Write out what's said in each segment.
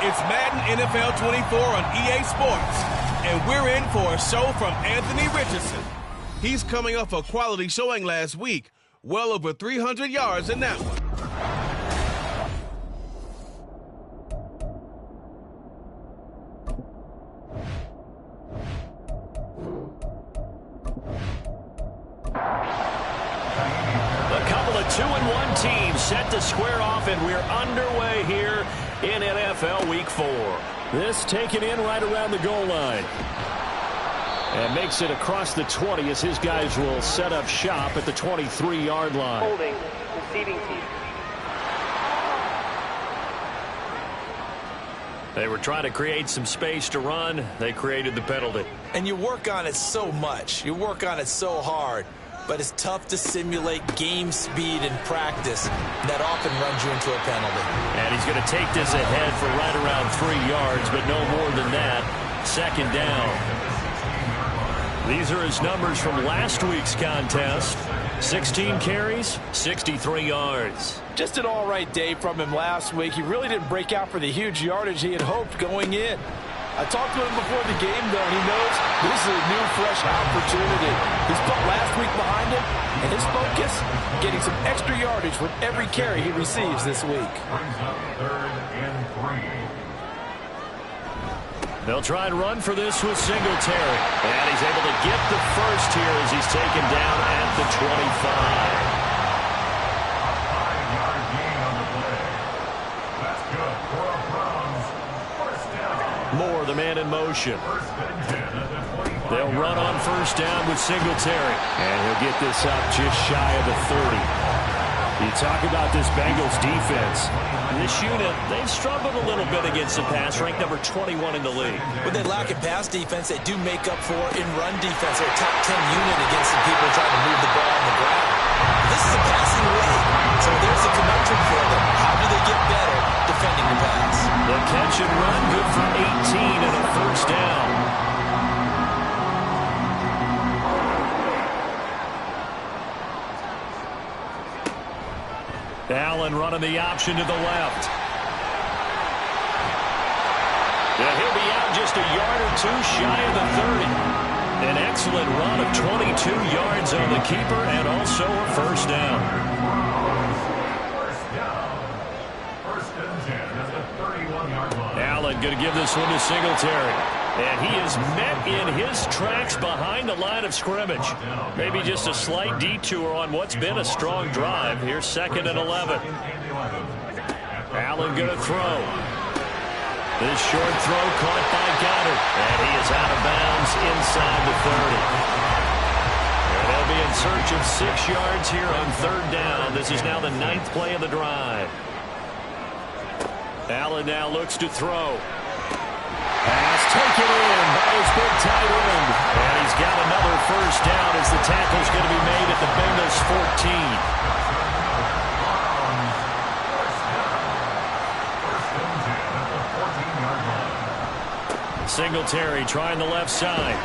It's Madden NFL 24 on EA Sports, and we're in for a show from Anthony Richardson. He's coming off a quality showing last week, well over 300 yards in that one. A couple of 2-1 teams set to square off, and we're underway here in NFL Week 4. This taken in right around the goal line. And makes it across the 20 as his guys will set up shop at the 23-yard line. Holding, receiving team. They were trying to create some space to run. They created the penalty. And you work on it so much. You work on it so hard. But it's tough to simulate game speed in practice. That often runs you into a penalty. And he's going to take this ahead for right around 3 yards, but no more than that. Second down. These are his numbers from last week's contest. 16 carries, 63 yards. Just an all-right day from him last week. He really didn't break out for the huge yardage he had hoped going in. I talked to him before the game, though, and he knows this is a new, fresh opportunity. He's put last week behind him, and his focus, getting some extra yardage with every carry he receives this week. They'll try and run for this with Singletary. And he's able to get the first here as he's taken down at the 25. Moore, the man in motion. They'll run on first down with Singletary. And he'll get this up just shy of the 30. You talk about this Bengals defense. This unit, they've struggled a little bit against the pass, ranked number 21 in the league. When they lack in pass defense, they do make up for in run defense. They're a top 10 unit against the people trying to move the ball on the ground. This is a passing league, so there's a conundrum for them. How do they get better defending the pass? The catch and run, good for 18 and a first down. Allen running the option to the left. And he'll be out just a yard or two shy of the 30. An excellent run of 22 yards on the keeper and also a first down. First and 10 at the 31-yard line. Allen going to give this one to Singletary. And he is met in his tracks behind the line of scrimmage. Maybe just a slight detour on what's been a strong drive. Here's 2nd and 11. Allen going to throw. This short throw caught by Goddard. And he is out of bounds inside the 30. And they'll be in search of 6 yards here on third down. This is now the 9th play of the drive. Allen now looks to throw. Pass taken in by his big tight end. And he's got another first down as the tackle's going to be made at the Bengals 14. Singletary trying the left side.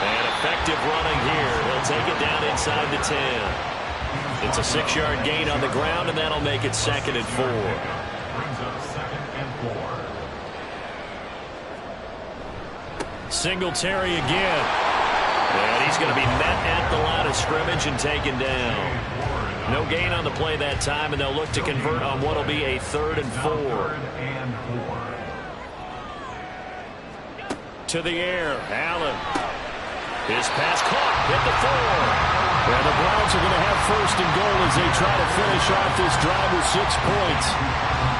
And effective running here. He'll take it down inside the 10. It's a 6-yard gain on the ground, and that'll make it 2nd and 4. Singletary again. And he's going to be met at the line of scrimmage and taken down. No gain on the play that time, and they'll look to convert on what will be a 3rd and 4. To the air, Allen. His pass caught, hit the 4. And the Browns are going to have 1st and goal as they try to finish off this drive with 6 points.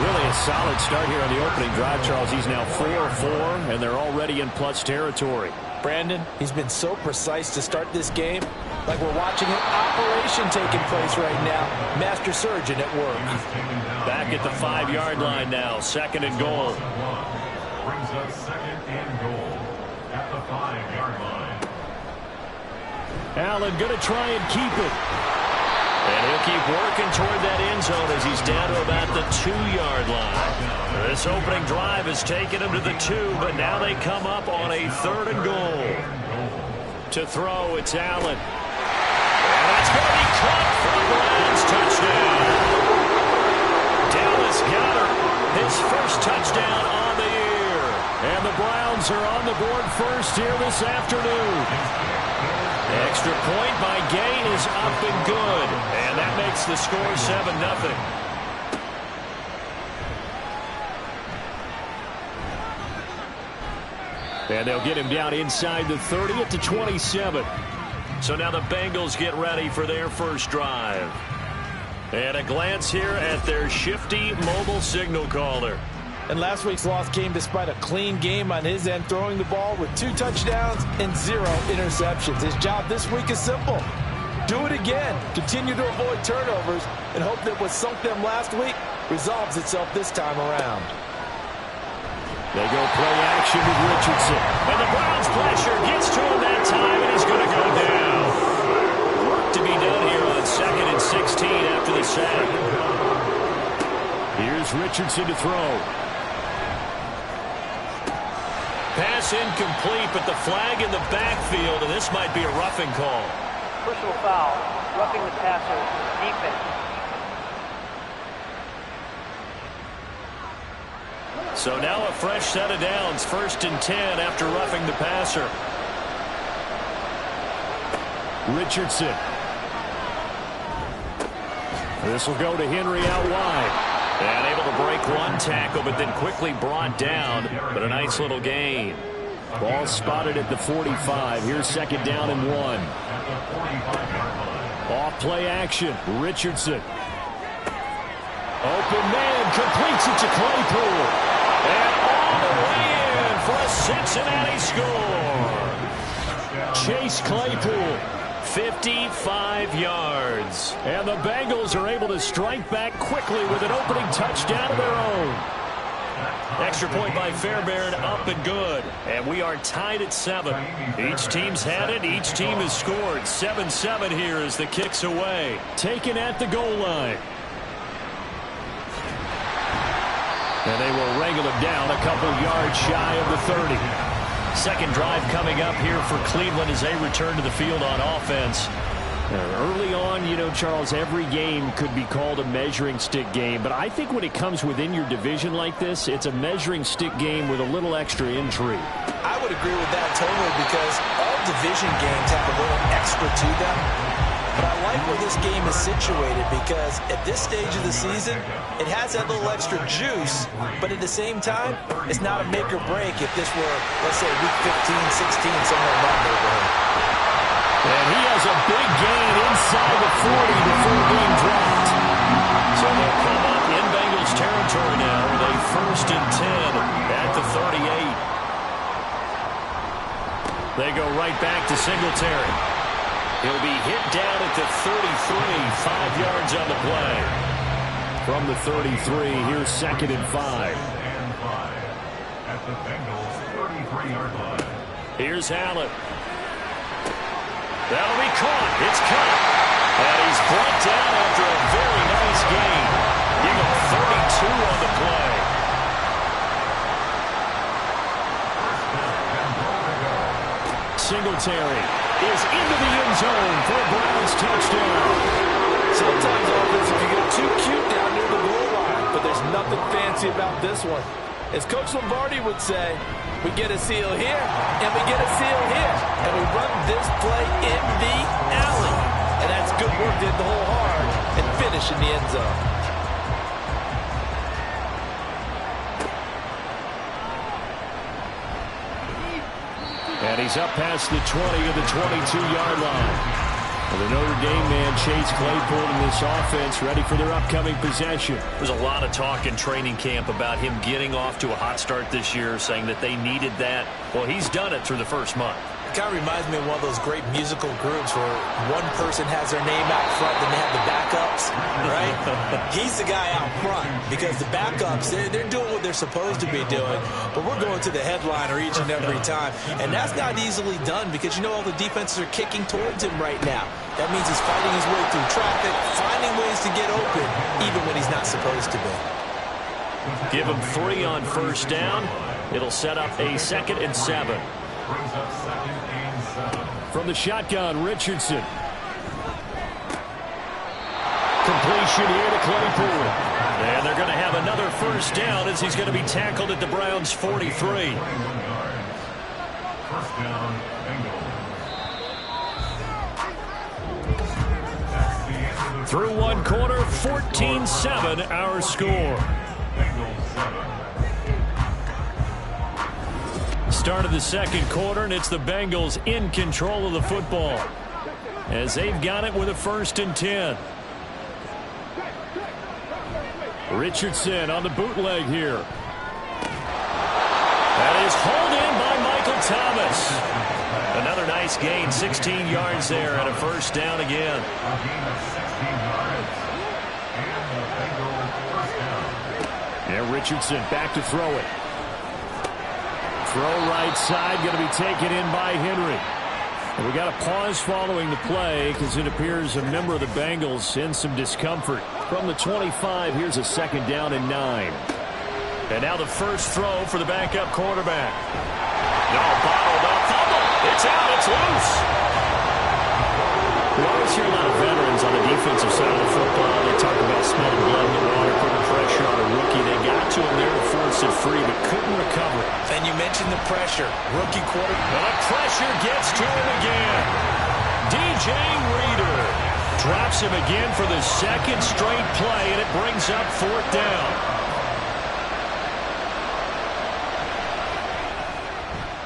Really a solid start here on the opening drive, Charles. He's now 4-4, and they're already in plus territory. Brandon, he's been so precise to start this game, like we're watching an operation taking place right now. Master surgeon at work. Back at the 5-yard line now, 2nd and goal. Brings up 2nd and goal at the 5-yard line. Allen going to try and keep it. And he'll keep working toward that end zone as he's down to about the 2-yard line. This opening drive has taken him to the 2, but now they come up on a 3rd and goal. To throw, it's Allen. And that's going to be caught for the Browns. Touchdown. Dallas Goedert his first touchdown on the year. And the Browns are on the board first here this afternoon. Extra point by Gay is up and good. And that makes the score 7-0. And they'll get him down inside the 30 at the 27. So now the Bengals get ready for their first drive. And a glance here at their shifty mobile signal caller. And last week's loss came despite a clean game on his end, throwing the ball with 2 touchdowns and 0 interceptions. His job this week is simple. Do it again. Continue to avoid turnovers and hope that what sunk them last week resolves itself this time around. They go play action with Richardson. And the Browns pressure gets to him that time, and he's going to go down. Work to be done here on 2nd and 16 after the sack. Here's Richardson to throw. Pass incomplete, but the flag in the backfield, and this might be a roughing call. Personal foul, roughing the passer, defense. So now a fresh set of downs, 1st and 10 after roughing the passer. Richardson. This will go to Henry out wide. And able to break one tackle, but then quickly brought down. But a nice little gain. Ball spotted at the 45. Here's 2nd down and 1. Off play action. Richardson. Open man, completes it to Claypool. And all the way in for a Cincinnati score. Chase Claypool, 55 yards. And the Bengals are able to strike back quickly with an opening touchdown of their own. Extra point by Fairbairn, up and good. And we are tied at 7. Each team's had it. Each team has scored. 7-7 here as the kick's away. Taken at the goal line. And they will wrangle him down a couple yards shy of the 30. Second drive coming up here for Cleveland as they return to the field on offense. Early on, you know, Charles, every game could be called a measuring stick game. But I think when it comes within your division like this, it's a measuring stick game with a little extra intrigue. I would agree with that totally because all division games have a little extra to them. But I like where this game is situated because at this stage of the season, it has that little extra juice, but at the same time, it's not a make or break if this were, let's say, week 15, 16, somewhere in that neighborhood. And he has a big gain inside the 40 before being dropped. So they'll come up in Bengals territory now with a 1st and 10 at the 38. They go right back to Singletary. He'll be hit down at the 33, 5 yards on the play. From the 33, here's 2nd and 5. At the Bengals 33-yard line. Here's Allen. That'll be caught. It's caught. And he's brought down after a very nice gain. Give him 32 on the play. Singletary is into the end zone for a Browns touchdown. Sometimes offense, if you get too cute down near the goal line, but there's nothing fancy about this one. As Coach Lombardi would say, we get a seal here, and we get a seal here, and we run this play in the alley. And that's good work, did the whole hard, and finish in the end zone. And he's up past the 20 to the 22-yard line. And the Notre Dame man, Chase Claypool, in this offense, ready for their upcoming possession. There's a lot of talk in training camp about him getting off to a hot start this year, saying that they needed that. Well, he's done it through the first month. It kind of reminds me of one of those great musical groups where one person has their name out front, then they have the backups, right? He's the guy out front because the backups, they're doing what they're supposed to be doing, but we're going to the headliner each and every time. And that's not easily done because, you know, all the defenses are kicking towards him right now. That means he's fighting his way through traffic, finding ways to get open, even when he's not supposed to be. Give him 3 on first down. It'll set up a 2nd and 7. From the shotgun, Richardson. Completion here to Claypool. And they're going to have another first down as he's going to be tackled at the Browns' 43. First down, Bengals. Through one quarter, 14-7 our score. Bengals 7. Start of the second quarter, and it's the Bengals in control of the football as they've got it with a 1st and 10. Richardson on the bootleg here. That is hauled in by Michael Thomas. Another nice gain, 16 yards there, and a first down again. A gain of 16 yards. And the Bengals first down. Yeah, Richardson back to throw it. Throw right side, going to be taken in by Henry. And we got a pause following the play because it appears a member of the Bengals in some discomfort. From the 25, here's a 2nd down and 9. And now the first throw for the backup quarterback. No, bottled up, fumble. It's out, it's loose. We always hear a lot of veterans on the defensive side of the football. They talk about smelling blood in the water, putting pressure on a rookie. They got to him there to force it free, but couldn't recover it. And you mentioned the pressure. Rookie quarterback. The pressure gets to him again. DJ Reader drops him again for the 2nd straight play, and it brings up 4th down.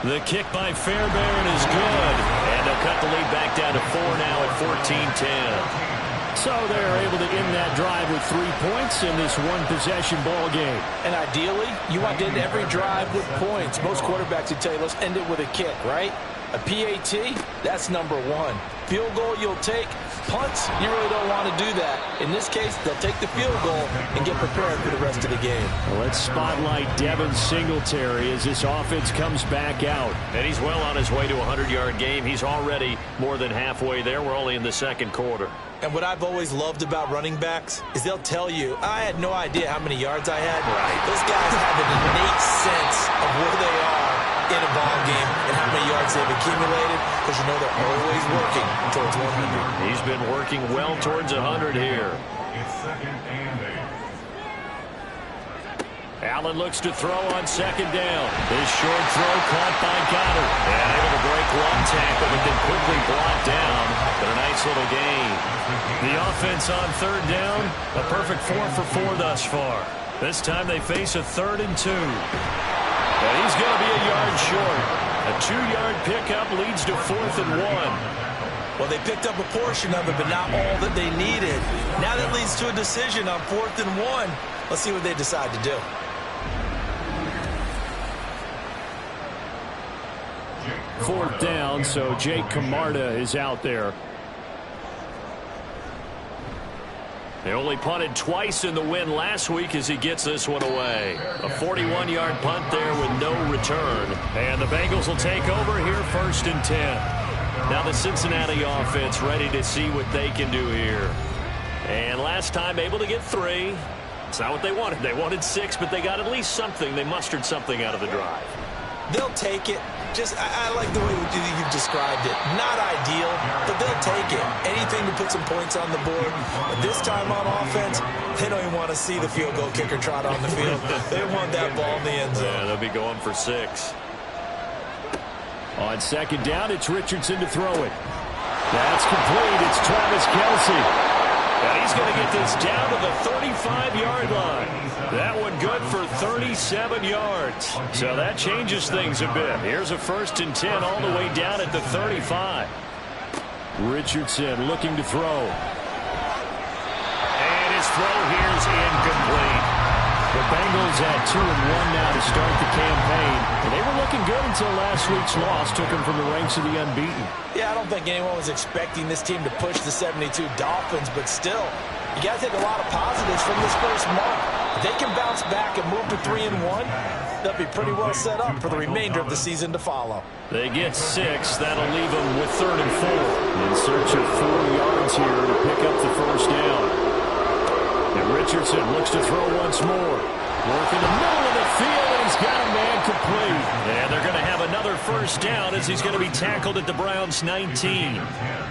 The kick by Fairbairn is good, and they'll cut the lead back down to 4 now at 14-10. So they're able to end that drive with 3 points in this one-possession ball game. And ideally, you want to end every drive with points. Most quarterbacks would tell you, let's end it with a kick, right? A PAT, that's number 1. Field goal you'll take. Punts, you really don't want to do that. In this case, they'll take the field goal and get prepared for the rest of the game. Well, let's spotlight Devin Singletary as this offense comes back out. And he's well on his way to a 100-yard game. He's already more than halfway there. We're only in the 2nd quarter. And what I've always loved about running backs is they'll tell you, I had no idea how many yards I had. Right. Those guys have an innate sense of where they are in a ball game and how many yards they've accumulated, because you know they're always working towards 100. He's been working well towards 100 here. It's 2nd and 8. Allen looks to throw on 2nd down. This short throw caught by Goddard. And able to break one tackle, but then quickly brought down. But a nice little gain. The offense on 3rd down, a perfect 4 for 4 thus far. This time they face a 3rd and 2. And he's going to be a yard short. A 2-yard pickup leads to 4th and 1. Well, they picked up a portion of it, but not all that they needed. Now that leads to a decision on 4th and 1. Let's see what they decide to do. Fourth down, so Jake Camarda is out there. They only punted twice in the win last week as he gets this one away. A 41-yard punt there with no return. And the Bengals will take over here 1st and 10. Now the Cincinnati offense ready to see what they can do here. And last time able to get 3. It's not what they wanted. They wanted 6, but they got at least something. They mustered something out of the drive. They'll take it. I like the way you've described it. Not ideal, but they'll take it. Anything to put some points on the board. But this time on offense, they don't even want to see the field goal kicker trot on the field. They want that ball in the end zone. Yeah, they'll be going for 6. On 2nd down, it's Richardson to throw it. That's complete. It's Travis Kelce. And he's going to get this down to the 35-yard line. That one good for 37 yards. So that changes things a bit. Here's a 1st and 10 all the way down at the 35. Richardson looking to throw. And his throw here is incomplete. The Bengals at 2-1 now to start the campaign. And they were looking good until last week's loss took them from the ranks of the unbeaten. Yeah, I don't think anyone was expecting this team to push the 72 Dolphins, but still, you got to take a lot of positives from this first month. If they can bounce back and move to 3-1, they'll be pretty well set up for the remainder of the season to follow. They get 6. That'll leave them with 3rd and 4. In search of 4 yards here to pick up the first down. And Richardson looks to throw once more. Work in the middle of the field, and he's got a man complete. And they're going to have another first down as he's going to be tackled at the Browns' 19.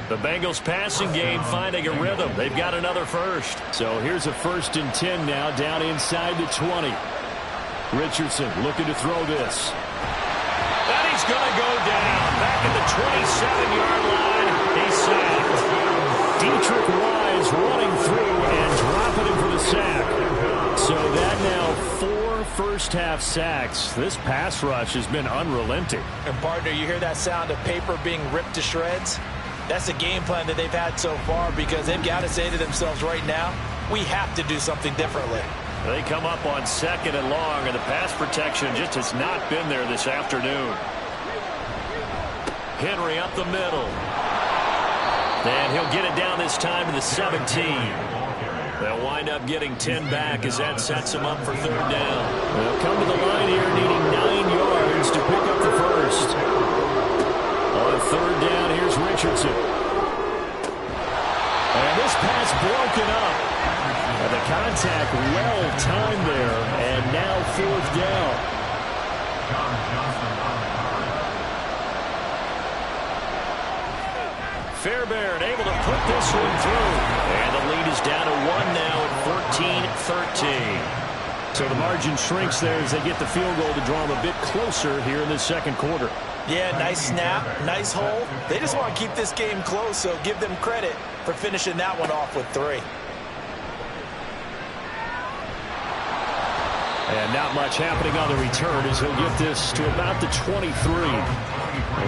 The Bengals passing game finding a rhythm. They've got another first. So here's a 1st and 10 now down inside the 20. Richardson looking to throw this. And he's going to go down. Back at the 27-yard line. He's sacked. Dietrich Wise running through and dropping him for the sack. So that now 4 first-half sacks. This pass rush has been unrelenting. And, partner, you hear that sound of paper being ripped to shreds? That's the game plan that they've had so far because they've got to say to themselves right now, we have to do something differently. They come up on 2nd and long, and the pass protection just has not been there this afternoon. Henry up the middle. And he'll get it down this time to the 17. They'll wind up getting 10 back as that sets them up for 3rd down. They'll come to the line here needing 9 yards to pick up the first. On 3rd down, here's Richardson. And this pass broken up. And the contact well timed there. And now 4th down. Fairbairn able to put this one through. And the lead is down to 1 now at 14-13. So the margin shrinks there as they get the field goal to draw them a bit closer here in the 2nd quarter. Yeah, nice snap, nice hole. They just want to keep this game close, so give them credit for finishing that one off with 3. And not much happening on the return as he'll get this to about the 23.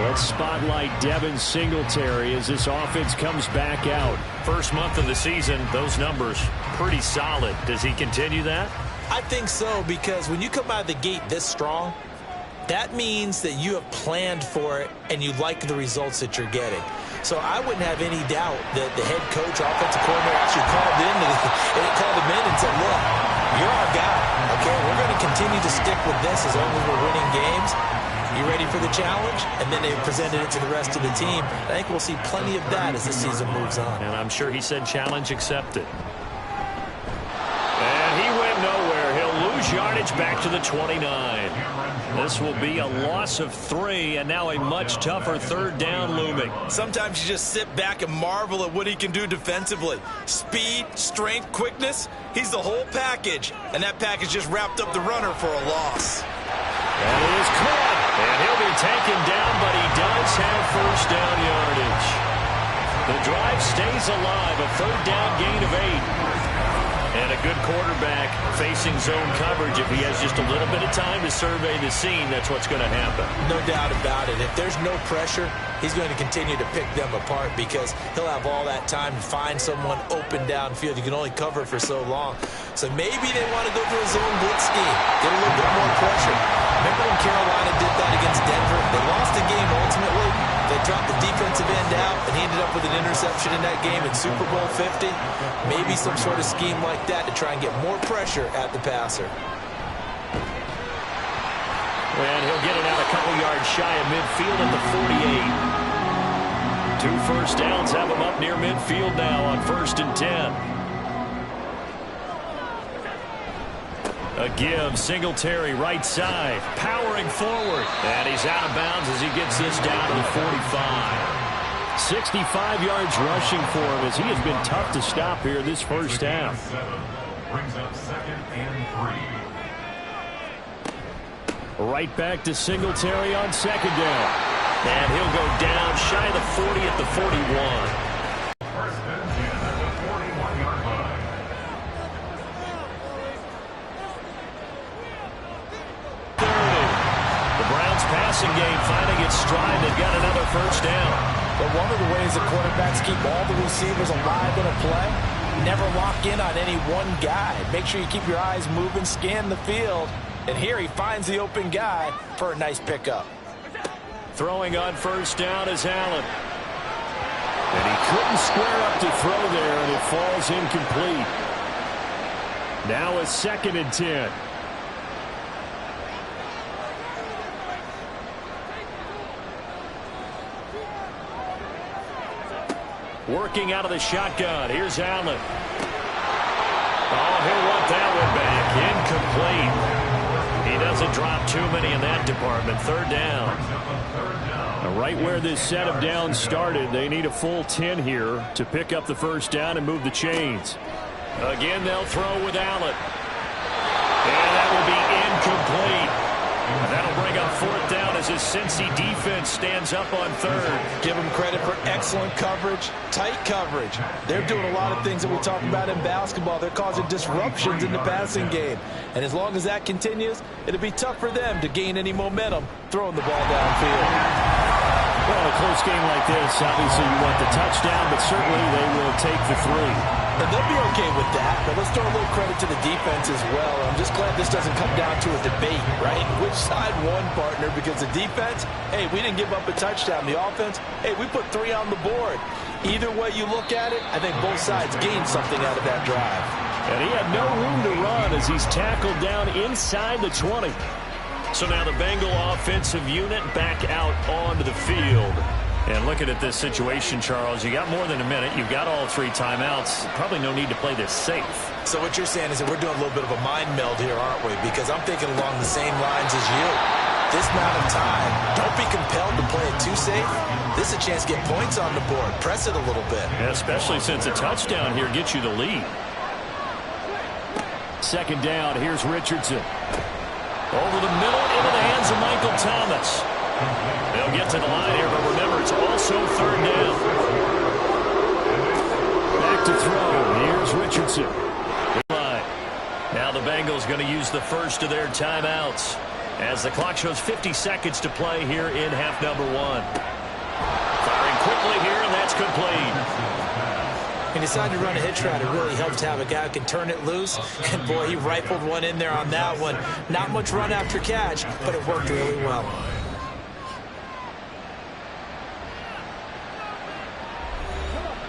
Let's spotlight Devin Singletary as this offense comes back out. First month of the season, those numbers pretty solid. Does he continue that? I think so, because when you come out of the gate this strong, that means that you have planned for it and you like the results that you're getting. So I wouldn't have any doubt that the head coach, offensive coordinator, actually called him in and said, look, you're our guy, okay? We're going to continue to stick with this as long as we're winning games. You ready for the challenge? And then they presented it to the rest of the team. I think we'll see plenty of that as the season moves on. And I'm sure he said challenge accepted. And he went nowhere. He'll lose yardage back to the 29. This will be a loss of 3, and now a much tougher 3rd down looming. Sometimes you just sit back and marvel at what he can do defensively. Speed, strength, quickness, he's the whole package. And that package just wrapped up the runner for a loss. And it is caught. And he'll be taken down, but he does have 1st down yardage. The drive stays alive, a 3rd down gain of 8. And a good quarterback facing zone coverage. If he has just a little bit of time to survey the scene, that's what's going to happen. No doubt about it. If there's no pressure, he's going to continue to pick them apart because he'll have all that time to find someone open downfield. You can only cover for so long. So maybe they want to go to a zone blitz scheme, get a little bit more pressure. Remember when Carolina did that against Denver? They lost the game ultimately. They dropped the defensive end out, and he ended up with an interception in that game in Super Bowl 50. Maybe some sort of scheme like that to try and get more pressure at the passer. And he'll get it out a couple yards shy of midfield at the 48. 2 first downs have him up near midfield now on 1st and 10. A give, Singletary right side, powering forward. And he's out of bounds as he gets this down to the 45. 65 yards rushing for him as he has been tough to stop here this first half. Brings up 2nd and 3. Right back to Singletary on 2nd down. And he'll go down shy of the 40 at the 41. First and 10 at the 41-yard line. Passing game finding its stride. They've got another first down. But one of the ways the quarterbacks keep all the receivers alive in a play, never lock in on any one guy. Make sure you keep your eyes moving, scan the field. And here he finds the open guy for a nice pickup. Throwing on first down is Allen. And he couldn't square up to throw there, and it falls incomplete. Now a 2nd and 10. Working out of the shotgun. Here's Allen. Oh, he'll want that one back. Incomplete. He doesn't Hasn't dropped too many in that department. Third down. Right where this set of downs started, they need a full 10 here to pick up the first down and move the chains. Again, they'll throw with Allen. And that will be incomplete. And that'll bring up fourth down as his Cincy defense stands up on third. Give them credit for excellent coverage, tight coverage. They're doing a lot of things that we talk about in basketball. They're causing disruptions in the passing game. And as long as that continues, it'll be tough for them to gain any momentum throwing the ball downfield. Well, a close game like this, obviously you want the touchdown, but certainly they will take the 3. And they'll be okay with that, but let's throw a little credit to the defense as well. I'm just glad this doesn't come down to a debate, right? Which side won, partner? Because the defense, hey, we didn't give up a touchdown. The offense, hey, we put 3 on the board. Either way you look at it, I think both sides gained something out of that drive. And he had no room to run as he's tackled down inside the 20. So now the Bengal offensive unit back out onto the field. And looking at this situation, Charles, you got more than a minute. You've got all 3 timeouts. Probably no need to play this safe. So what you're saying is that we're doing a little bit of a mind meld here, aren't we? Because I'm thinking along the same lines as you. This amount of time, don't be compelled to play it too safe. This is a chance to get points on the board. Press it a little bit. Yeah, especially since a touchdown here gets you the lead. Second down, here's Richardson. Over the middle, into the hands of Michael Thomas. They'll get to the line here, but remember, it's also third down. Back to throw. Here's Richardson. Now the Bengals going to use the first of their timeouts as the clock shows 50 seconds to play here in half number 1. Firing quickly here, and that's complete. He decided to run a hitch route. It really helps to have a guy who can turn it loose. And, boy, he rifled one in there on that one. Not much run after catch, but it worked really well.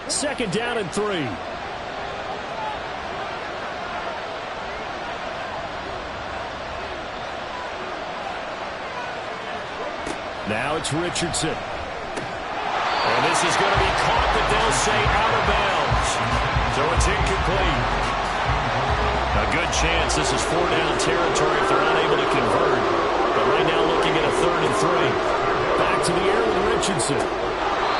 Second down and 3. Now it's Richardson. And this is going to be caught, but they'll say out of bounds. So it's incomplete. A good chance this is 4-down territory if they're unable to convert. But right now looking at a 3rd and 3. Back to the air with Richardson.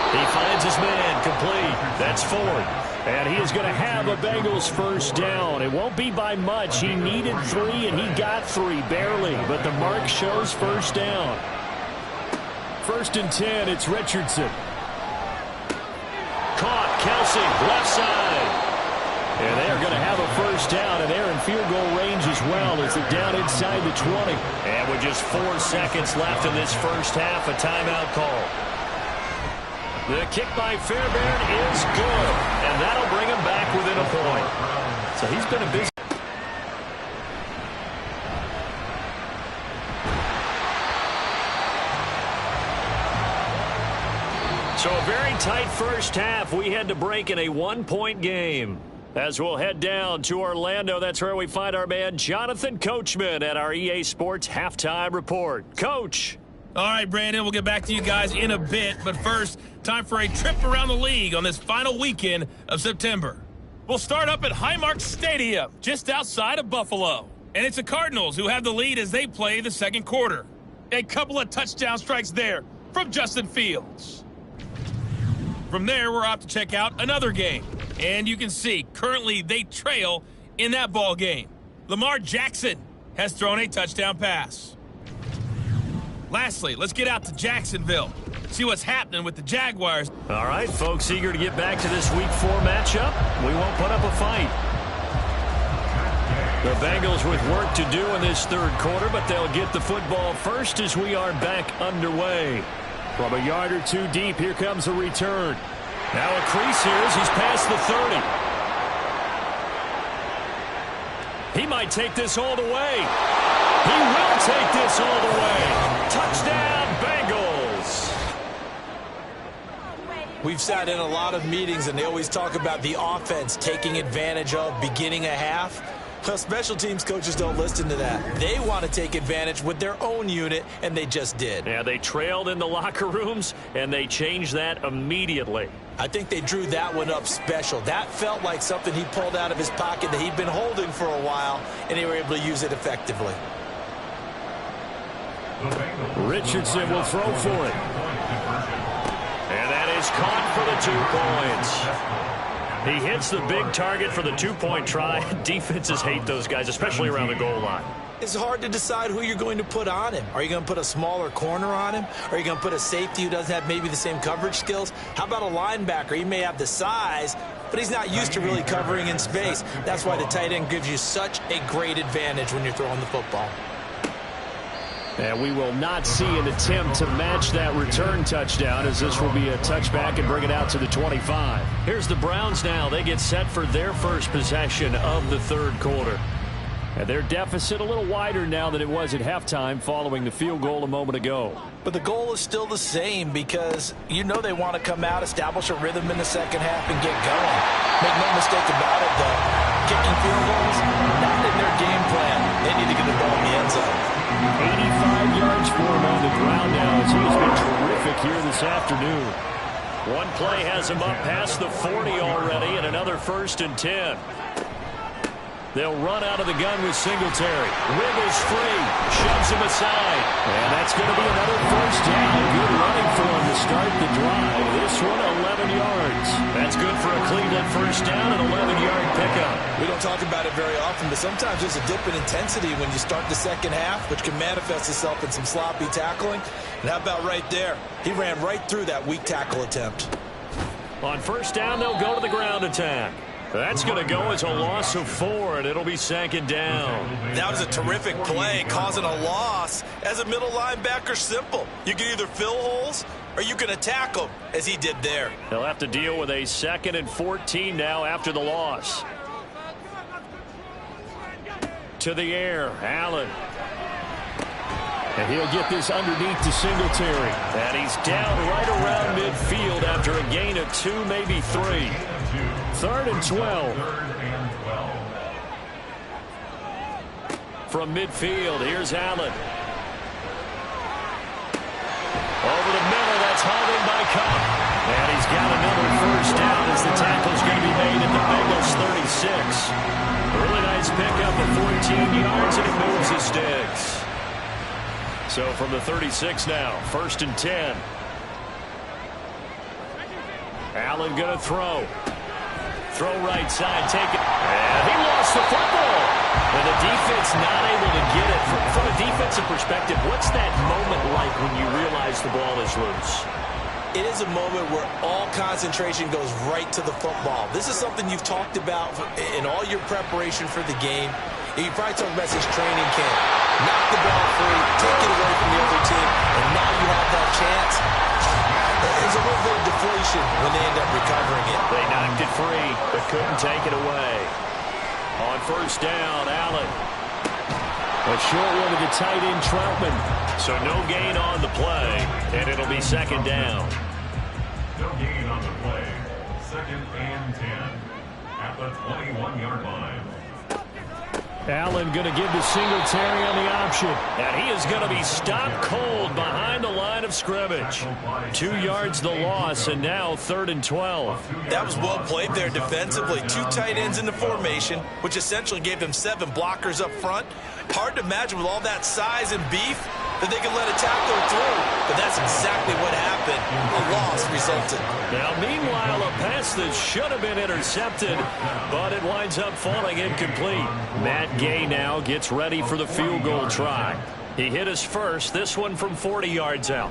He finds his man complete. That's Ford. And he is going to have a Bengals first down. It won't be by much. He needed 3, and he got 3, barely. But the mark shows first down. 1st and 10, it's Richardson. Caught, Kelsey, left side. And they are going to have a first down, and they're in field goal range as well as they're down inside the 20. And with just 4 seconds left in this first half, a timeout call. The kick by Fairbairn is good, and that'll bring him back within a point. So he's been a busy. So a very tight first half. We had to break in a 1-point game. As we'll head down to Orlando, that's where we find our man Jonathan Coachman at our EA Sports Halftime Report. Coach. All right, Brandon, we'll get back to you guys in a bit. But first, time for a trip around the league on this final weekend of September. We'll start up at Highmark Stadium, just outside of Buffalo. And it's the Cardinals who have the lead as they play the second quarter. A couple of touchdown strikes there from Justin Fields. From there, we're off to check out another game. And you can see, currently they trail in that ball game. Lamar Jackson has thrown a touchdown pass. Lastly, let's get out to Jacksonville, see what's happening with the Jaguars. All right, folks, eager to get back to this Week 4 matchup. We won't put up a fight. The Bengals with work to do in this third quarter, but they'll get the football first as we are back underway. From a yard or 2 deep, here comes a return. Now a crease here as he's past the 30. He might take this all the way. He will take this all the way. Touchdown, Bengals. We've sat in a lot of meetings, and they always talk about the offense taking advantage of beginning a half. Well, special teams coaches don't listen to that. They want to take advantage with their own unit, and they just did. Yeah, they trailed in the locker rooms, and they changed that immediately. I think they drew that one up special. That felt like something he pulled out of his pocket that he'd been holding for a while, and they were able to use it effectively. Richardson will throw for it. And that is caught for the 2 points. He hits the big target for the 2-point try. Defenses hate those guys, especially around the goal line. It's hard to decide who you're going to put on him. Are you going to put a smaller corner on him? Are you going to put a safety who doesn't have maybe the same coverage skills? How about a linebacker? He may have the size, but he's not used to really covering in space. That's why the tight end gives you such a great advantage when you're throwing the football. And we will not see an attempt to match that return touchdown, as this will be a touchback and bring it out to the 25. Here's the Browns now. They get set for their first possession of the third quarter. And their deficit a little wider now than it was at halftime following the field goal a moment ago. But the goal is still the same because you know they want to come out, establish a rhythm in the second half, and get going. Make no mistake about it, though. Kicking field goals, not in their game plan. They need to get the ball in the end zone. 85 yards for him on the ground now as he has been terrific here this afternoon. One play has him up past the 40 already, and another 1st and 10. They'll run out of the gun with Singletary. Wiggles free. Shoves him aside. And that's going to be another 1st down. Good running for him to start the drive. This one, 11 yards. That's good for a Cleveland 1st down and 11-yard pickup. We don't talk about it very often, but sometimes there's a dip in intensity when you start the second half, which can manifest itself in some sloppy tackling. And how about right there? He ran right through that weak tackle attempt. On 1st down, they'll go to the ground attack. That's going to go as a loss of 4, and it'll be 2nd down. That was a terrific play, causing a loss. As a middle linebacker, simple. You can either fill holes or you can attack them, as he did there. They'll have to deal with a 2nd and 14 now after the loss. To the air, Allen. And he'll get this underneath to Singletary. And he's down right around midfield after a gain of 2, maybe 3. 3rd and 12. From midfield, here's Allen. Over the middle, that's hauled in by Cup. And he's got another 1st down as the tackle's going to be made at the Bengals 36. Really nice pickup of 14 yards, and it moves the sticks. So from the 36 now, 1st and 10. Allen going to throw. Throw right side, take it. And he lost the football. And the defense not able to get it. From a defensive perspective, what's that moment like when you realize the ball is loose? It is a moment where all concentration goes right to the football. This is something you've talked about in all your preparation for the game. You probably talked about since training camp. Knock the ball free, take it away from the other team, and now you have that chance. There's a little bit of deflation when they end up recovering it. They knocked it free, but couldn't take it away. On 1st down, Allen. A short one to the tight end, Troutman. So no gain on the play, and it'll be 2nd down. No gain on the play. 2nd and 10 at the 21-yard line. Allen going to give to Singletary on the option. And he is going to be stopped cold behind the line of scrimmage. 2 yards the loss, and now 3rd and 12. That was well played there defensively. 2 tight ends in the formation, which essentially gave them 7 blockers up front. Hard to imagine with all that size and beef that they could let a tackler through. But that's exactly what happened. A loss resulted. Now, meanwhile, a pass that should have been intercepted, but it winds up falling incomplete. Matt Gay now gets ready for the field goal try. He hit his first, this one from 40 yards out.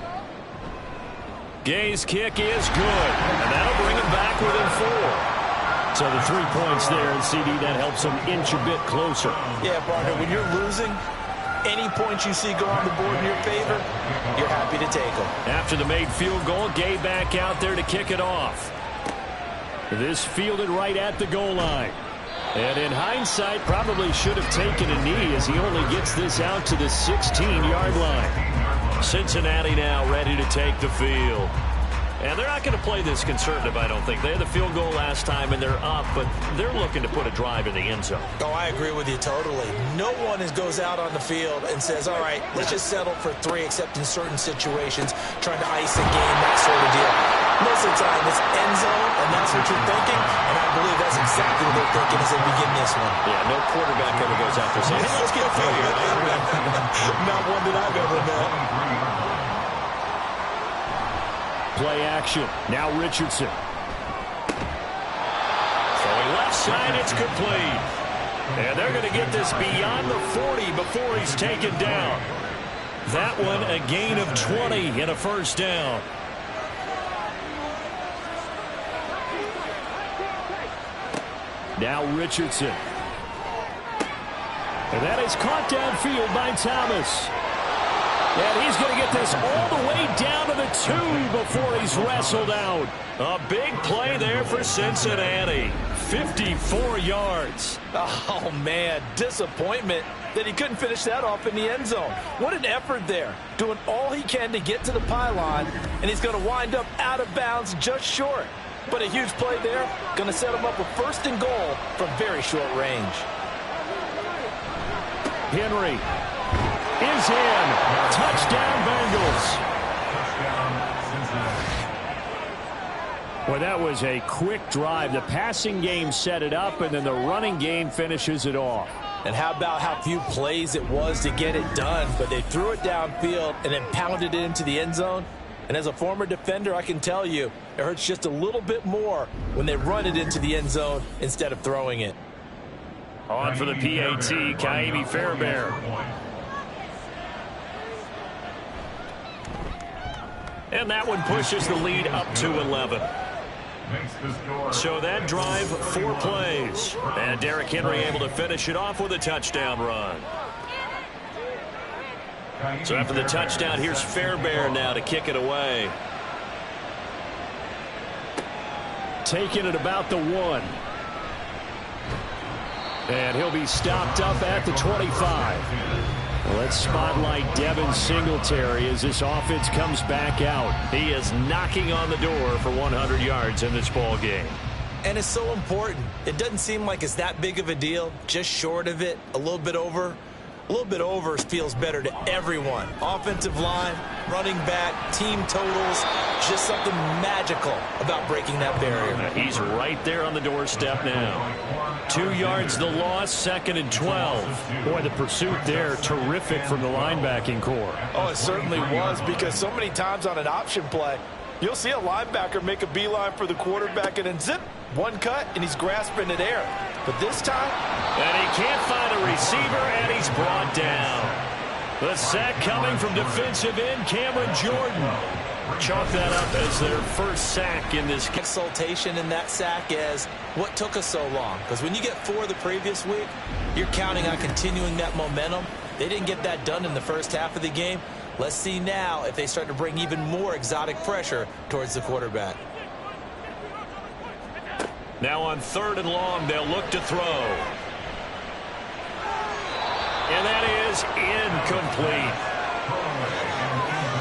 Gay's kick is good, and that'll bring him back within 4. So the 3 points there, and CD, that helps him inch a bit closer. Yeah, partner, when you're losing, any points you see go on the board in your favor, you're happy to take them. After the made field goal, Gay back out there to kick it off. This fielded right at the goal line. And in hindsight, probably should have taken a knee as he only gets this out to the 16-yard line. Cincinnati now ready to take the field. And they're not going to play this conservative, I don't think. They had the field goal last time, and they're up, but they're looking to put a drive in the end zone. Oh, I agree with you totally. No one goes out on the field and says, all right, let's just settle for 3, except in certain situations, trying to ice a game, that sort of deal. Most of the time, it's end zone, and that's what you're thinking. And I believe that's exactly what they're thinking as they begin this one. Yeah, no quarterback ever goes out there saying, hey, let's get through here. Not one that I've ever met. Play action. Now Richardson. Throwing left side, it's complete. And they're going to get this beyond the 40 before he's taken down. That one a gain of 20 and a first down. Now Richardson. And that is caught downfield by Thomas. And he's going to get this all the way down to the 2 before he's wrestled out. A big play there for Cincinnati. 54 yards. Oh, man, disappointment that he couldn't finish that off in the end zone. What an effort there, doing all he can to get to the pylon, and he's going to wind up out of bounds just short. But a huge play there, going to set him up with 1st and goal from very short range. Henry is in. Touchdown, Bengals. Well, that was a quick drive. The passing game set it up, and then the running game finishes it off. And how about how few plays it was to get it done, but they threw it downfield and then pounded it into the end zone. And as a former defender, I can tell you, it hurts just a little bit more when they run it into the end zone instead of throwing it. On for the PAT, Ka'imi Fairbairn. And that one pushes the lead up to 11. So that drive, 4 plays. And Derrick Henry able to finish it off with a touchdown run. So after the touchdown, here's Fairbairn now to kick it away. Taking it about the 1. And he'll be stopped up at the 25. Let's spotlight Devin Singletary as this offense comes back out. He is knocking on the door for 100 yards in this ball game. And it's so important. It doesn't seem like it's that big of a deal. Just short of it, a little bit over. A little bit over feels better to everyone. Offensive line, running back, team totals, just something magical about breaking that barrier. He's right there on the doorstep now. 2 yards the loss, 2nd and 12. Boy, the pursuit there, terrific from the linebacking core. Oh, it certainly was, because so many times on an option play, you'll see a linebacker make a beeline for the quarterback and then zip, one cut, and he's grasping at air. But this time, and he can't find a receiver, and he's brought down. The sack coming from defensive end Cameron Jordan. Chalk that up as their first sack in this game. Exultation in that sack is what took us so long. Because when you get 4 the previous week, you're counting on continuing that momentum. They didn't get that done in the first half of the game. Let's see now if they start to bring even more exotic pressure towards the quarterback. Now on 3rd and long, they'll look to throw. And that is incomplete.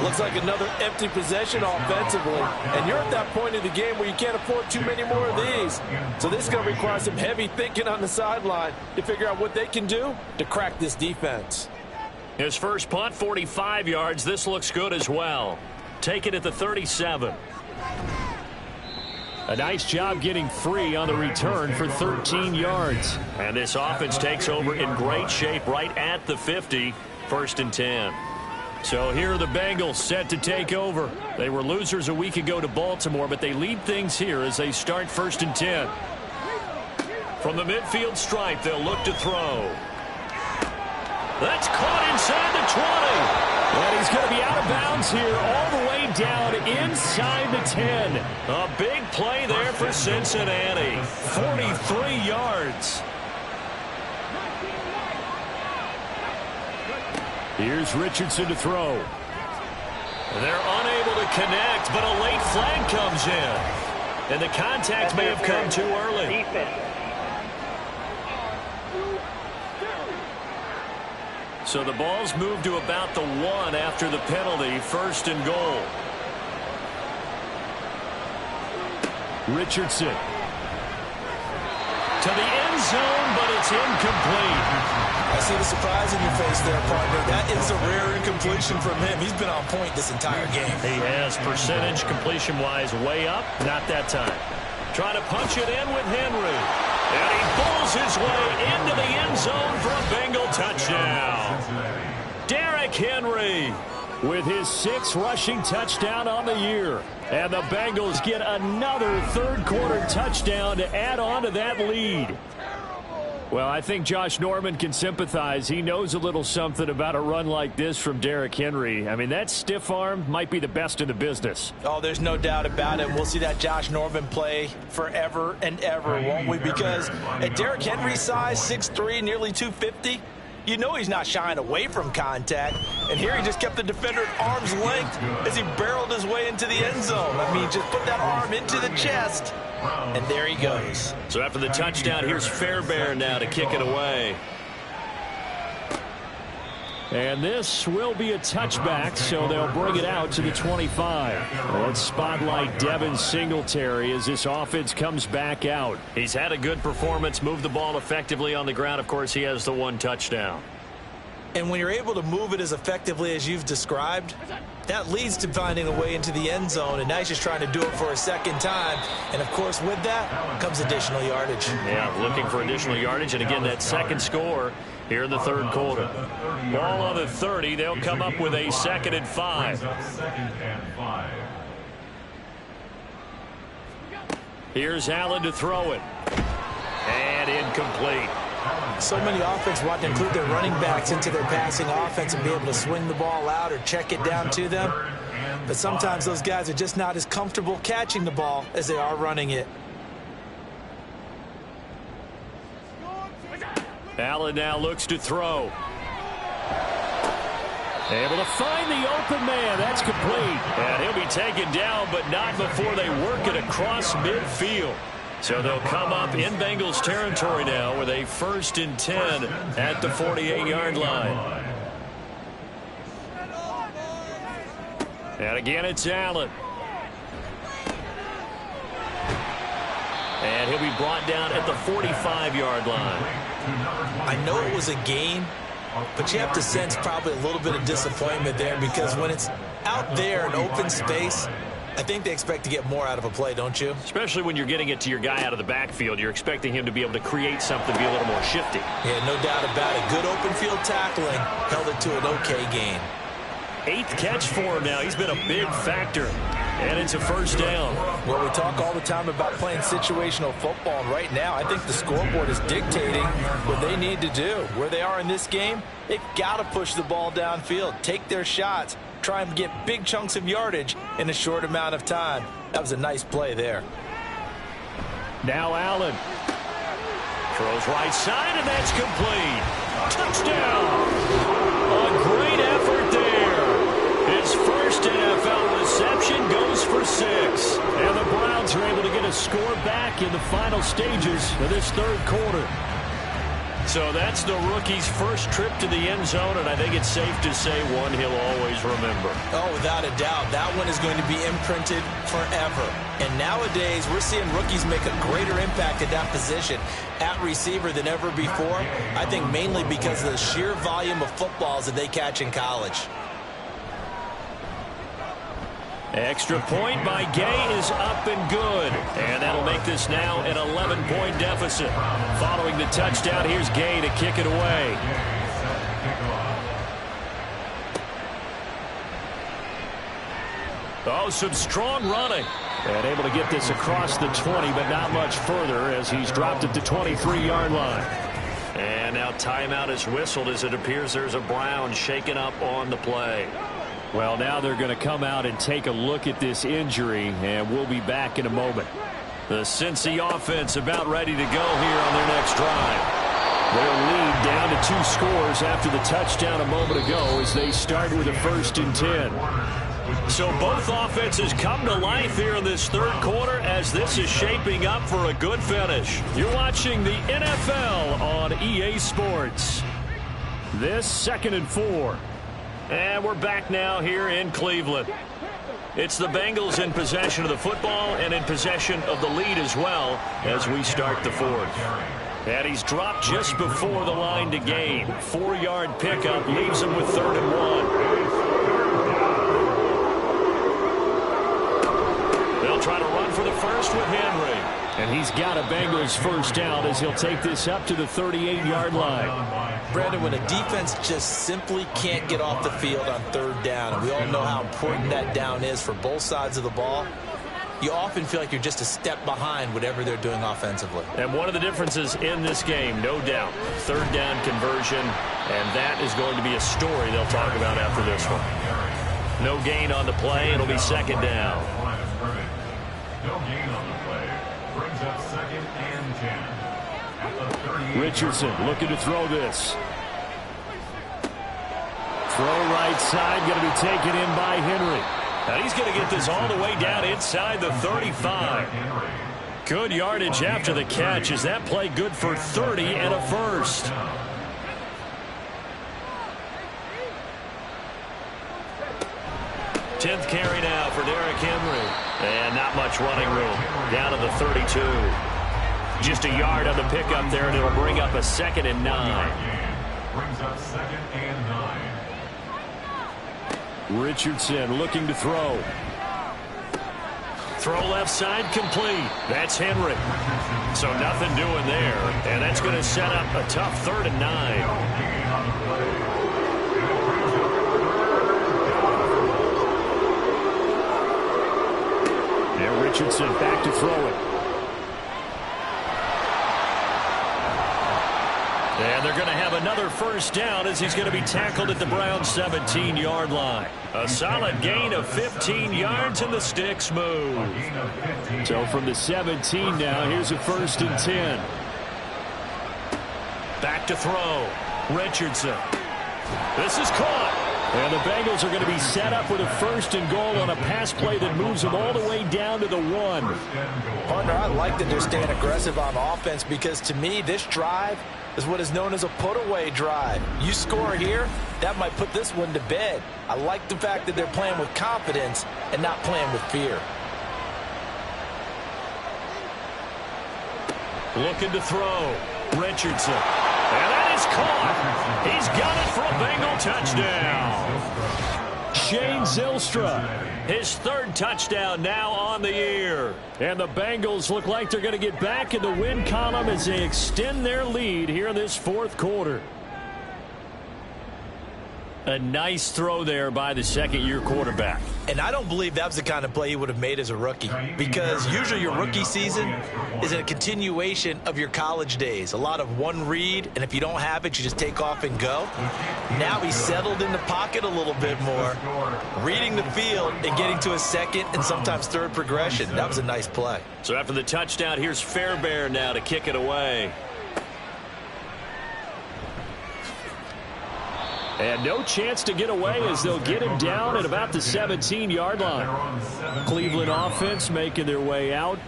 Looks like another empty possession offensively. And you're at that point in the game where you can't afford too many more of these. So this is going to require some heavy thinking on the sideline to figure out what they can do to crack this defense. His first punt, 45 yards. This looks good as well. Take it at the 37. A nice job getting free on the return for 13 yards. And this offense takes over in great shape right at the 50. 1st and 10. So here are the Bengals set to take over. They were losers a week ago to Baltimore, but they lead things here as they start 1st and 10. From the midfield stripe, they'll look to throw. That's caught inside the 20. And he's going to be out of bounds here all the way down inside the 10. A big play there for Cincinnati. 43 yards. Here's Richardson to throw. They're unable to connect, but a late flag comes in. And the contact may have come too early. So the ball's moved to about the 1 after the penalty. 1st and goal. Richardson to the end zone, but it's incomplete. I see the surprise in your face there, partner. That is a rare incompletion from him. He's been on point this entire game. He has percentage completion-wise way up. Not that time. Trying to punch it in with Henry. And he pulls his way into the end zone for a Bengal touchdown. Derrick Henry with his 6th rushing touchdown on the year. And the Bengals get another third-quarter touchdown to add on to that lead. Well, I think Josh Norman can sympathize. He knows a little something about a run like this from Derrick Henry. I mean, that stiff arm might be the best in the business. Oh, there's no doubt about it. We'll see that Josh Norman play forever and ever, won't we? Because at Derrick Henry's size, 6'3", nearly 250, you know he's not shying away from contact. And here he just kept the defender at arm's length as he barreled his way into the end zone. I mean, just put that arm into the chest. And there he goes. So after the touchdown, here's Fairbairn now to kick it away. And this will be a touchback, so they'll bring it out to the 25. Let's spotlight Devin Singletary as this offense comes back out. He's had a good performance, moved the ball effectively on the ground. Of course, he has the 1 touchdown. And when you're able to move it as effectively as you've described, that leads to finding a way into the end zone, and now he's just trying to do it for a second time. And, of course, with that comes additional yardage. Yeah, looking for additional yardage, and again, that second score here in the third quarter. Ball on the 30. They'll come up with a 2nd and 5. Here's Allen to throw it. And incomplete. So many offenses want to include their running backs into their passing offense and be able to swing the ball out or check it down to them. But sometimes those guys are just not as comfortable catching the ball as they are running it. Allen now looks to throw. Able to find the open man. That's complete. And he'll be taken down, but not before they work it across midfield. So they'll come up in Bengals territory now with a 1st and 10 at the 48-yard line. And again, it's Allen. And he'll be brought down at the 45-yard line. I know it was a gain, but you have to sense probably a little bit of disappointment there, because when it's out there in open space, I think they expect to get more out of a play, don't you? Especially when you're getting it to your guy out of the backfield. You're expecting him to be able to create something, be a little more shifty. Yeah, no doubt about it. Good open field tackling held it to an okay gain. 8th catch for him now. He's been a big factor. And it's a 1st down. Well, we talk all the time about playing situational football, and right now I think the scoreboard is dictating what they need to do. Where they are in this game, they've got to push the ball downfield, take their shots, try and get big chunks of yardage in a short amount of time. That was a nice play there. Now Allen throws right side, and that's complete. Touchdown. A great effort there. His first NFL reception goes for 6. And the Browns are able to get a score back in the final stages of this third quarter. So that's the rookie's first trip to the end zone, and I think it's safe to say one he'll always remember. Oh, without a doubt. That one is going to be imprinted forever. And nowadays, we're seeing rookies make a greater impact at that position at receiver than ever before. I think mainly because of the sheer volume of footballs that they catch in college. Extra point by Gay is up and good. And that'll make this now an 11-point deficit. Following the touchdown, here's Gay to kick it away. Oh, some strong running. And able to get this across the 20, but not much further as he's dropped at the 23-yard line. And now timeout is whistled as it appears there's a Brown shaken up on the play. Well, now they're going to come out and take a look at this injury, and we'll be back in a moment. The Cincy offense about ready to go here on their next drive. Their lead down to 2 scores after the touchdown a moment ago as they start with a 1st and 10. So both offenses come to life here in this third quarter as this is shaping up for a good finish. You're watching the NFL on EA Sports. This 2nd and 4. And we're back now here in Cleveland. It's the Bengals in possession of the football and in possession of the lead as well as we start the fourth. And he's dropped just before the line to gain. 4-yard pickup leaves him with 3rd and 1. They'll try to run for the first with Henry. And he's got a Bengals first down as he'll take this up to the 38-yard line. Brandon, when a defense just simply can't get off the field on 3rd down, and we all know how important that down is for both sides of the ball, you often feel like you're just a step behind whatever they're doing offensively. And one of the differences in this game, no doubt, 3rd down conversion, and that is going to be a story they'll talk about after this one. No gain on the play. It'll be 2nd down. No gain on the play. Brings up 2nd and 10. At the 38. Richardson looking to throw this. Throw right side, going to be taken in by Henry. Now he's going to get this all the way down inside the 35. Good yardage after the catch. Is that play good for 30 and a first? Tenth carry now for Derrick Henry. And not much running room. Down to the 32. Just a yard on the pickup there, and it'll bring up a 2nd and 9. Brings up 2nd and 9. Richardson looking to throw. Throw left side complete. That's Henry. So nothing doing there. And that's going to set up a tough 3rd and 9. Now Richardson back to throw it. And they're going to have another first down as he's going to be tackled at the Browns' 17-yard line. A solid gain of 15 yards and the sticks move. So from the 17 now, here's a 1st and 10. Back to throw. Richardson. This is caught. And the Bengals are going to be set up with a 1st and goal on a pass play that moves them all the way down to the 1. Partner, I like that they're staying aggressive on offense because to me, this drive is what is known as a put-away drive. You score here, that might put this one to bed. I like the fact that they're playing with confidence and not playing with fear. Looking to throw. Richardson. And that is caught. He's got it for a Bengal touchdown. Shane Zylstra, his 3rd touchdown now on the year. And the Bengals look like they're going to get back in the win column as they extend their lead here in this 4th quarter. A nice throw there by the 2nd-year quarterback. And I don't believe that was the kind of play he would have made as a rookie, because usually your rookie season is a continuation of your college days. A lot of one read, and if you don't have it, you just take off and go. Now he's settled in the pocket a little bit more, reading the field and getting to a 2nd and sometimes 3rd progression. That was a nice play. So after the touchdown, here's Fairbairn now to kick it away. And no chance to get away as they'll get him down at about the 17-yard line. Cleveland offense making their way out.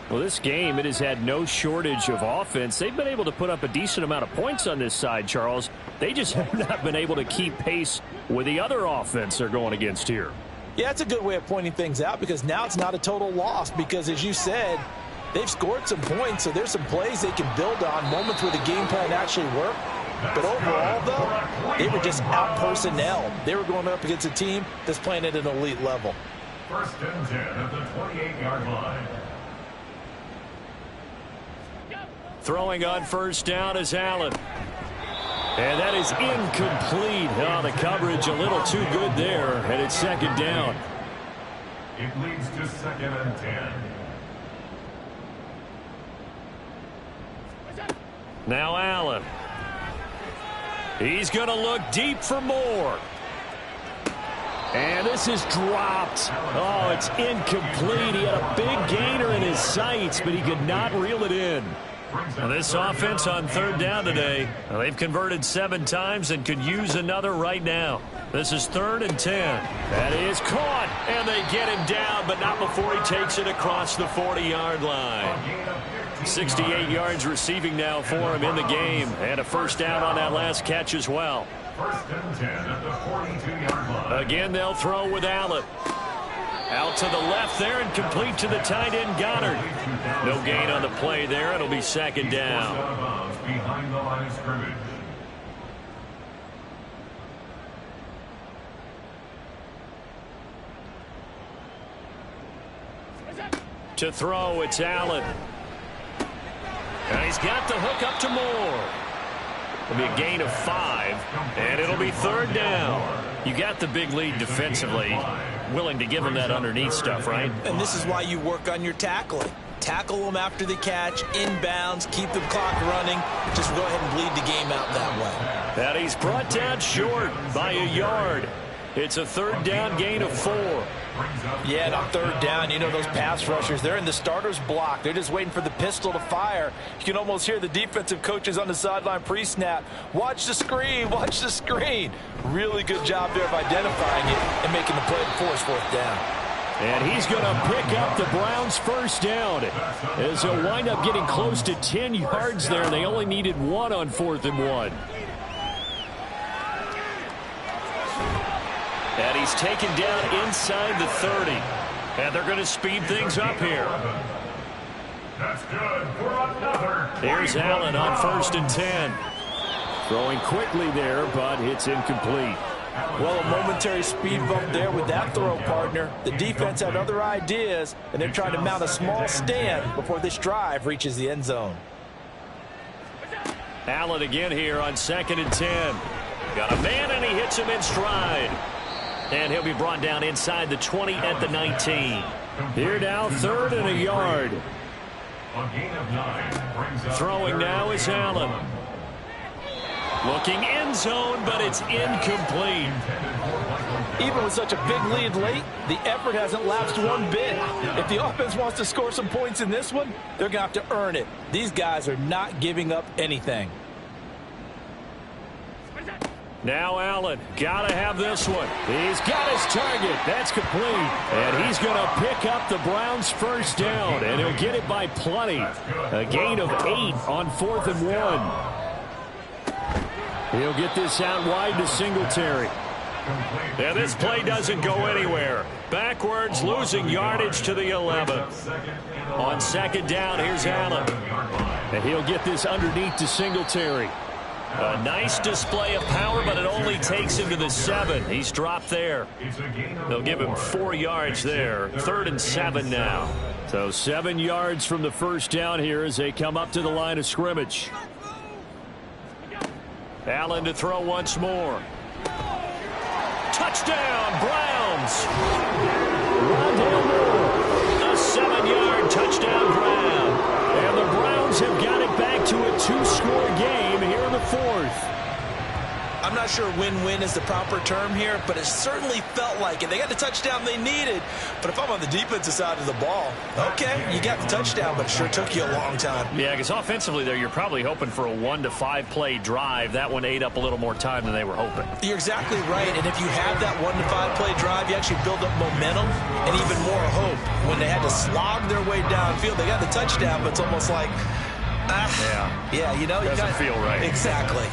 Well, this game, it has had no shortage of offense. They've been able to put up a decent amount of points on this side, Charles. They just have not been able to keep pace with the other offense they're going against here. Yeah, that's a good way of pointing things out, because now it's not a total loss, because as you said, they've scored some points, so there's some plays they can build on, moments where the game plan actually worked. But overall, though, they were just out-personnel. They were going up against a team that's playing at an elite level. 1st and 10 at the 28-yard line. Throwing on 1st down is Allen. And that is incomplete. Oh, the coverage a little too good there, and it's 2nd down. It leads to 2nd and 10. Now Allen. He's going to look deep for more. And this is dropped. Oh, it's incomplete. He had a big gainer in his sights, but he could not reel it in. Now this offense on 3rd down today, they've converted 7 times and could use another right now. This is 3rd and 10. That is caught, and they get him down, but not before he takes it across the 40-yard line. 68 yards receiving now for him in the game, and a 1st down on that last catch as well. 1st and 10 at the 42-yard line. Again, they'll throw with Allen. Out to the left there and complete to the tight end, Goddard. No gain on the play there. It'll be second down. Behind the line of scrimmage. To throw, it's Allen. And he's got the hook up to Moore. It'll be a gain of 5, and it'll be third down. You got the big lead defensively. Willing to give them that underneath stuff, right? And this is why you work on your tackling. Tackle them after the catch, inbounds, keep the clock running. Just go ahead and bleed the game out that way. And he's brought down short by a yard. It's a third down gain of 4. Yeah, and on third down, you know those pass rushers, they're in the starter's block. They're just waiting for the pistol to fire. You can almost hear the defensive coaches on the sideline pre-snap. Watch the screen, watch the screen. Really good job there of identifying it and making the play to force fourth down. And he's going to pick up the Browns' first down as they'll wind up getting close to 10 yards there. They only needed 1 on 4th and 1. And he's taken down inside the 30. And they're going to speed things up here. That's good for another. Here's Allen on 1st and 10. Throwing quickly there, but it's incomplete. Well, a momentary speed bump there with that throw, partner. The defense had other ideas, and they're trying to mount a small stand before this drive reaches the end zone. Allen again here on 2nd and 10. Got a man, and he hits him in stride. And he'll be brought down inside the 20 at the 19. Here now, 3rd and a yard. A gain of 9 brings up Throwing now is Allen. Looking end zone, but it's incomplete. Even with such a big lead late, the effort hasn't lapsed one bit. If the offense wants to score some points in this one, they're going to have to earn it. These guys are not giving up anything. Now Allen, gotta have this one. He's got his target. That's complete. And he's going to pick up the Browns' first down, and he'll get it by plenty. A gain of 8 on 4th and 1. He'll get this out wide to Singletary. And this play doesn't go anywhere. Backwards, losing yardage to the 11. On 2nd down, here's Allen. And he'll get this underneath to Singletary. A nice display of power, but it only takes him to the 7. He's dropped there. They'll give him 4 yards there. 3rd and 7 now. So 7 yards from the first down here as they come up to the line of scrimmage. Allen to throw once more. Touchdown, Browns! Rondale Moore, a 7-yard touchdown grab. And the Browns have got it back to a 2-score game here in the 4th. I'm not sure win-win is the proper term here, but it certainly felt like it. They got the touchdown they needed, but if I'm on the defensive side of the ball, okay, you got the touchdown, but it sure took you a long time. Yeah, because offensively there, you're probably hoping for a 1 to 5 play drive. That one ate up a little more time than they were hoping. You're exactly right, and if you have that 1 to 5 play drive, you actually build up momentum and even more hope. When they had to slog their way downfield, they got the touchdown, but it's almost like, yeah, you know, doesn't feel right. Exactly.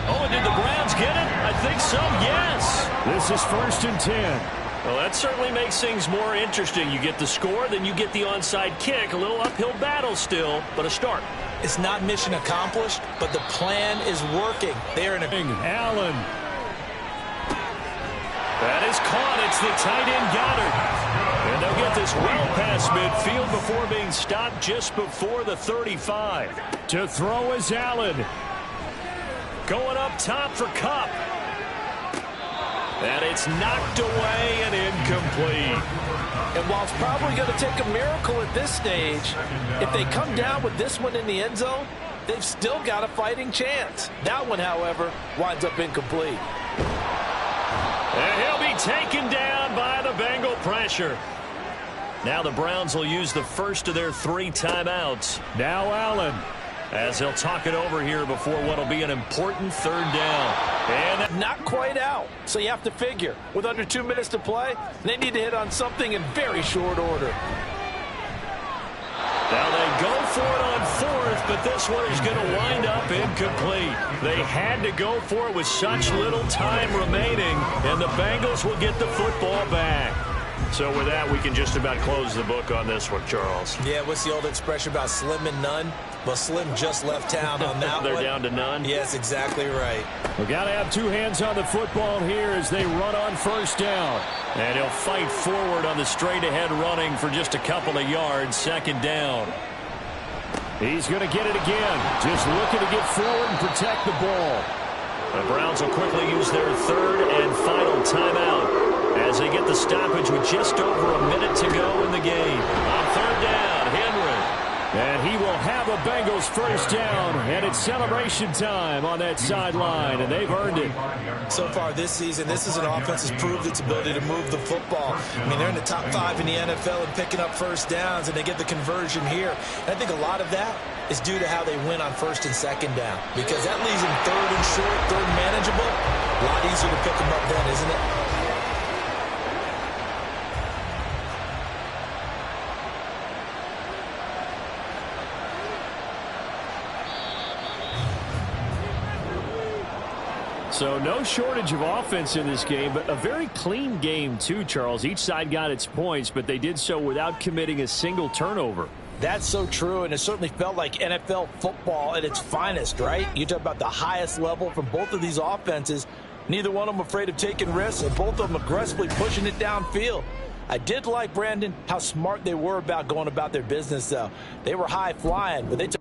Oh, and did the Browns get it? I think so, yes. This is 1st and 10. Well, that certainly makes things more interesting. You get the score, then you get the onside kick. A little uphill battle still, but a start. It's not mission accomplished, but the plan is working. They're in a... Allen. That is caught. It's the tight end, Goddard. And they'll get this well past midfield before being stopped just before the 35. To throw is Allen. Going up top for Kupp. And it's knocked away and incomplete. And while it's probably going to take a miracle at this stage, if they come down with this one in the end zone, they've still got a fighting chance. That one, however, winds up incomplete. And he'll be taken down by the Bengal pressure. Now the Browns will use the first of their 3 timeouts. Now Allen, as they'll talk it over here before what will be an important 3rd down. And not quite out. So you have to figure, with under 2 minutes to play, they need to hit on something in very short order. Now they go for it on 4th, but this one is going to wind up incomplete. They had to go for it with such little time remaining, and the Bengals will get the football back. So with that, we can just about close the book on this one, Charles. Yeah, what's the old expression about slim and none? Well, Slim just left town on that They're one. down to none? Yes, exactly right. We've got to have two hands on the football here as they run on first down. And he'll fight forward on the straight-ahead running for just a couple of yards, second down. He's going to get it again, just looking to get forward and protect the ball. The Browns will quickly use their third and final timeout as they get the stoppage with just over a minute to go in the game. On third down, Henry. And he will have a Bengals first down, and it's celebration time on that sideline, and they've earned it. So far this season, this is an offense that's proved its ability to move the football. I mean, they're in the top 5 in the NFL and picking up first downs, and they get the conversion here. And I think a lot of that is due to how they win on first and second down, because that leaves them third and short, third manageable. A lot easier to pick them up then, isn't it? So no shortage of offense in this game, but a very clean game too, Charles. Each side got its points, but they did so without committing a single turnover. That's so true, and it certainly felt like NFL football at its finest, right? You talk about the highest level from both of these offenses. Neither one of them afraid of taking risks, and both of them aggressively pushing it downfield. I did like, Brandon, how smart they were about going about their business, though. They were high-flying, but they took